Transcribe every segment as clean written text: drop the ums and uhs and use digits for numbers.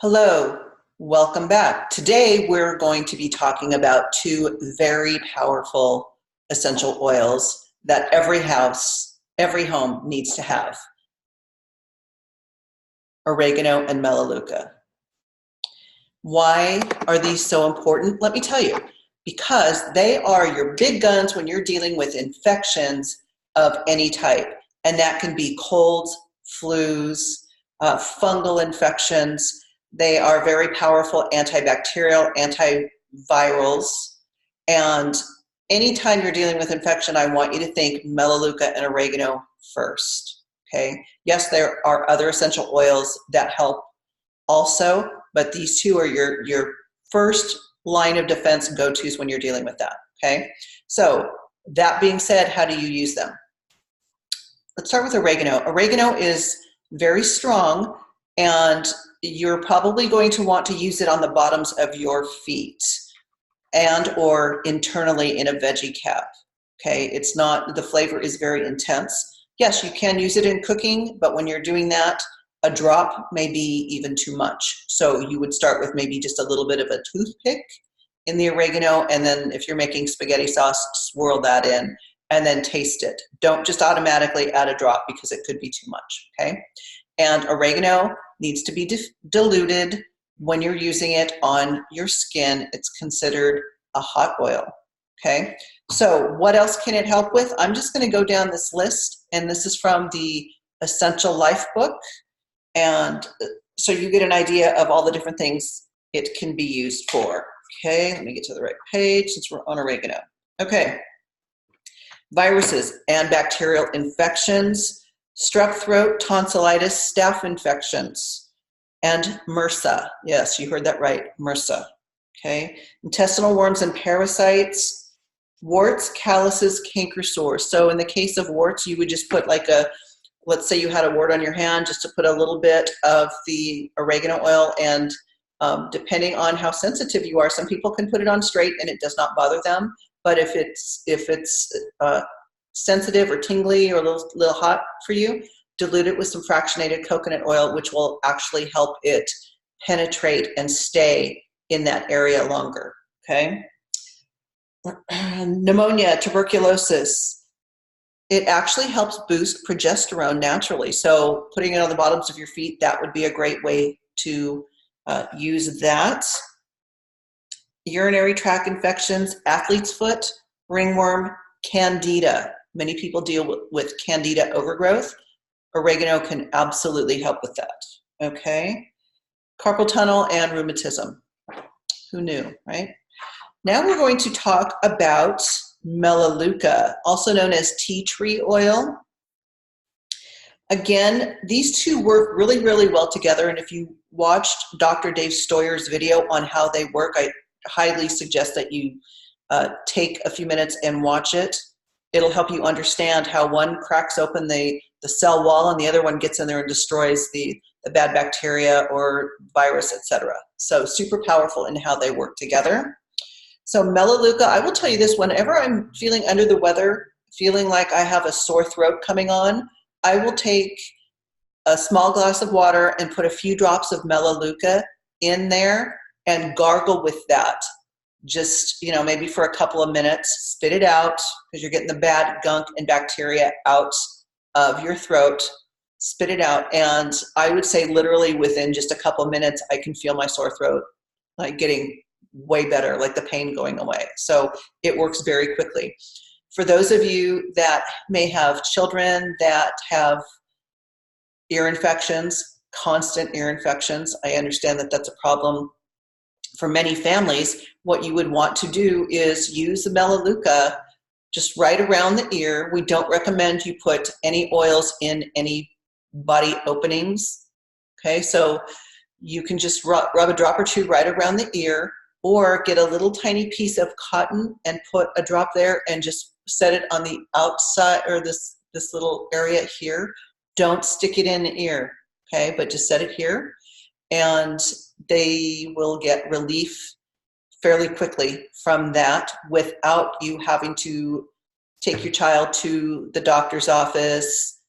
Hello, welcome back. Today we're going to be talking about two very powerful essential oils that every house, every home needs to have: oregano and melaleuca. Why are these so important? Let me tell you. Because they are your big guns when you're dealing with infections of any type. And that can be colds, flus, fungal infections. They are very powerful antibacterial, antivirals. And anytime you're dealing with infection, I want you to think melaleuca and oregano first. Okay. Yes, there are other essential oils that help also, but these two are your first line of defense go-tos when you're dealing with that. Okay. So that being said, how do you use them? Let's start with oregano. Oregano is very strong, and you're probably going to want to use it on the bottoms of your feet and or internally in a veggie cap. Okay, it's not, the flavor is very intense. Yes, you can use it in cooking, but when you're doing that, a drop may be even too much. So you would start with maybe just a little bit of a toothpick in the oregano, and then if you're making spaghetti sauce, swirl that in and then taste it. Don't just automatically add a drop because it could be too much, okay? And oregano needs to be diluted when you're using it on your skin. It's considered a hot oil, okay? So what else can it help with? I'm just gonna go down this list, and this is from the Essential Life book. And so you get an idea of all the different things it can be used for. Okay, let me get to the right page since we're on oregano. Okay, viruses and bacterial infections, strep throat, tonsillitis, staph infections, and MRSA. Yes, you heard that right, MRSA. Okay, intestinal worms and parasites, warts, calluses, canker sores. So in the case of warts, you would just put like a, let's say you had a wart on your hand, just to put a little bit of the oregano oil, and depending on how sensitive you are, some people can put it on straight and it does not bother them. But if it's sensitive or tingly or a little hot for you, dilute it with some fractionated coconut oil, which will actually help it penetrate and stay in that area longer, okay? Pneumonia, tuberculosis. It actually helps boost progesterone naturally. So putting it on the bottoms of your feet, that would be a great way to use that. Urinary tract infections, athlete's foot, ringworm, candida. Many people deal with candida overgrowth. Oregano can absolutely help with that, okay? Carpal tunnel and rheumatism. Who knew, right? Now we're going to talk about Melaleuca, also known as tea tree oil. Again, these two work really, really well together. And if you watched Dr. Dave Stoyer's video on how they work, I highly suggest that you take a few minutes and watch it. It'll help you understand how one cracks open the cell wall and the other one gets in there and destroys the bad bacteria or virus, etc. So super powerful in how they work together. So Melaleuca, I will tell you this, whenever I'm feeling under the weather, feeling like I have a sore throat coming on, I will take a small glass of water and put a few drops of Melaleuca in there and gargle with that. Just, you know, maybe for a couple of minutes, spit it out because you're getting the bad gunk and bacteria out of your throat, spit it out. And I would say literally within just a couple of minutes, I can feel my sore throat like getting way better, like the pain going away. So it works very quickly. For those of you that may have children that have ear infections, constant ear infections, I understand that that's a problem for many families. What you would want to do is use the Melaleuca just right around the ear. We don't recommend you put any oils in any body openings. Okay, so you can just rub a drop or two right around the ear, or get a little tiny piece of cotton and put a drop there and just set it on the outside, or this little area here. Don't stick it in the ear, okay, but just set it here, and they will get relief fairly quickly from that without you having to take your child to the doctor's office,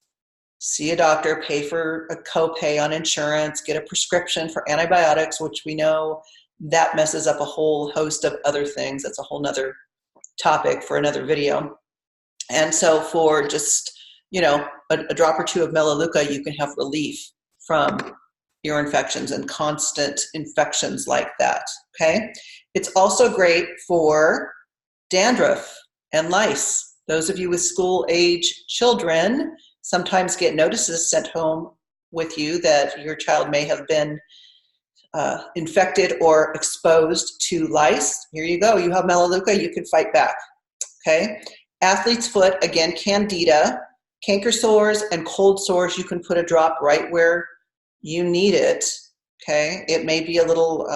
see a doctor, pay for a copay on insurance, get a prescription for antibiotics, which we know that messes up a whole host of other things. That's a whole nother topic for another video. And so for just, you know, a drop or two of Melaleuca, you can have relief from ear infections and constant infections like that, okay? It's also great for dandruff and lice. Those of you with school-age children sometimes get notices sent home with you that your child may have been infected or exposed to lice. Here you go. You have Melaleuca, you can fight back, okay? Athlete's foot, again, candida, canker sores, and cold sores, you can put a drop right where you need it, okay? It may be a little,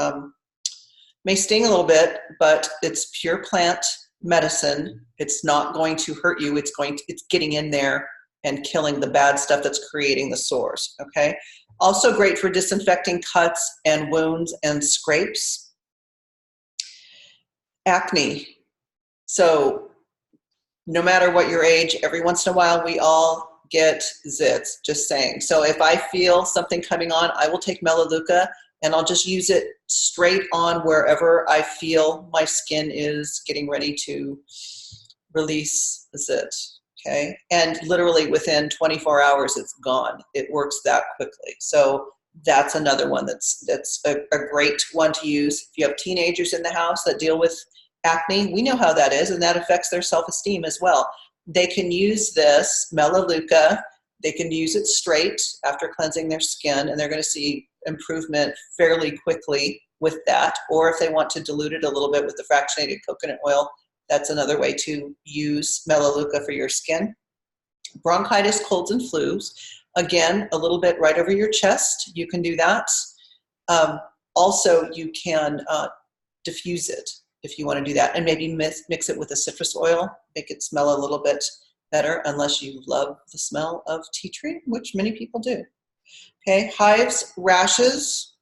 may sting a little bit, but it's pure plant medicine. It's not going to hurt you. It's getting in there and killing the bad stuff that's creating the sores, okay? Also great for disinfecting cuts and wounds and scrapes. Acne. So no matter what your age, every once in a while we all get zits, just saying. So if I feel something coming on, I will take Melaleuca and I'll just use it straight on wherever I feel my skin is getting ready to release the zit, okay? And literally within 24 hours, it's gone. It works that quickly. So that's another one that's a great one to use. If you have teenagers in the house that deal with acne, we know how that is, and that affects their self-esteem as well. They can use this Melaleuca. They can use it straight after cleansing their skin, and they're going to see improvement fairly quickly with that. Or if they want to dilute it a little bit with the fractionated coconut oil, that's another way to use Melaleuca for your skin. Bronchitis, colds, and flus. Again, a little bit right over your chest. You can do that. Also, you can diffuse it if you want to do that, and maybe mix it with a citrus oil, make it smell a little bit better, unless you love the smell of tea tree, which many people do. Okay, hives, rashes,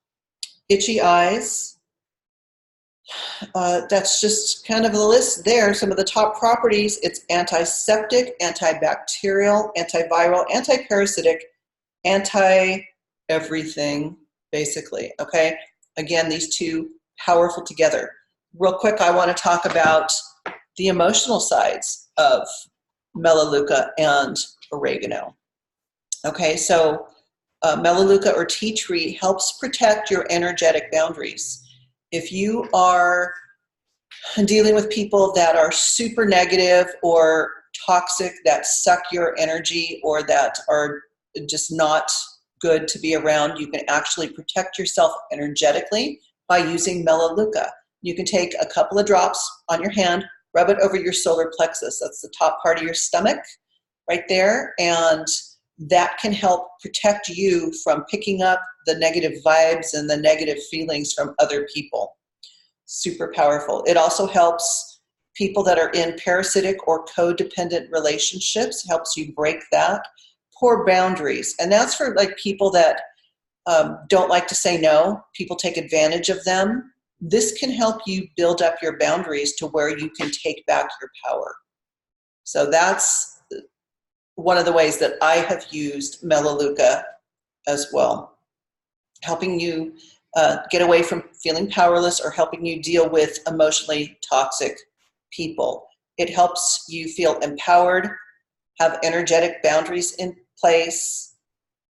itchy eyes. That's just kind of the list there. Some of the top properties: it's antiseptic, antibacterial, antiviral, antiparasitic, anti-everything, basically, okay? Again, these two powerful together. Real quick, I want to talk about the emotional sides of Melaleuca and oregano. Okay, so Melaleuca or tea tree helps protect your energetic boundaries. If you are dealing with people that are super negative or toxic, that suck your energy, or that are just not good to be around, you can actually protect yourself energetically by using Melaleuca. You can take a couple of drops on your hand, rub it over your solar plexus. That's the top part of your stomach right there. And that can help protect you from picking up the negative vibes and the negative feelings from other people. Super powerful. It also helps people that are in parasitic or codependent relationships, helps you break that. Poor boundaries. And that's for like people that don't like to say no. People take advantage of them. This can help you build up your boundaries to where you can take back your power. So that's one of the ways that I have used Melaleuca as well, helping you get away from feeling powerless or helping you deal with emotionally toxic people. It helps you feel empowered, have energetic boundaries in place,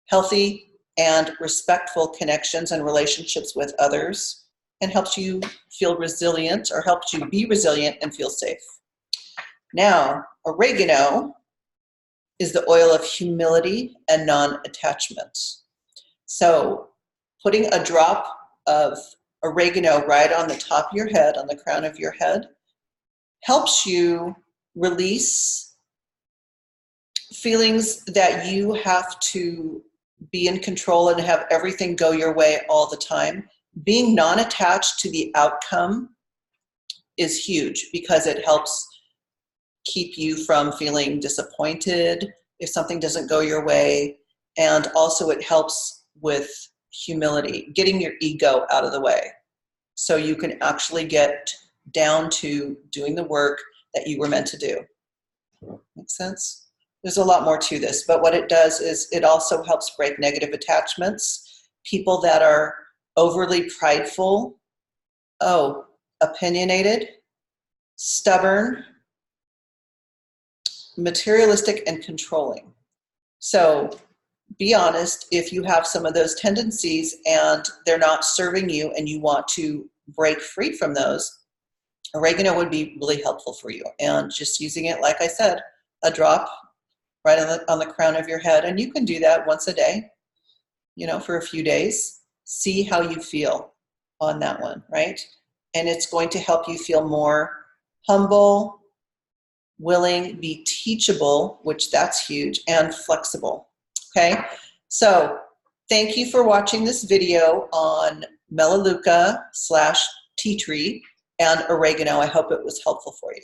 healthy and respectful connections and relationships with others, and helps you feel resilient, or helps you be resilient and feel safe. Now, oregano is the oil of humility and non-attachment. So putting a drop of oregano right on the top of your head, on the crown of your head, helps you release feelings that you have to be in control and have everything go your way all the time. Being non-attached to the outcome is huge because it helps keep you from feeling disappointed if something doesn't go your way. And also it helps with humility, getting your ego out of the way, so you can actually get down to doing the work that you were meant to do. Make sense? There's a lot more to this, but what it does is it also helps break negative attachments. People that are overly prideful, opinionated, stubborn, materialistic, and controlling. So be honest, if you have some of those tendencies and they're not serving you and you want to break free from those, oregano would be really helpful for you. And just using it, like I said, a drop right on the crown of your head. And you can do that once a day, for a few days. See how you feel on that one, right? And it's going to help you feel more humble, willing, be teachable, which that's huge, and flexible, okay? So thank you for watching this video on Melaleuca /tea tree and oregano. I hope it was helpful for you.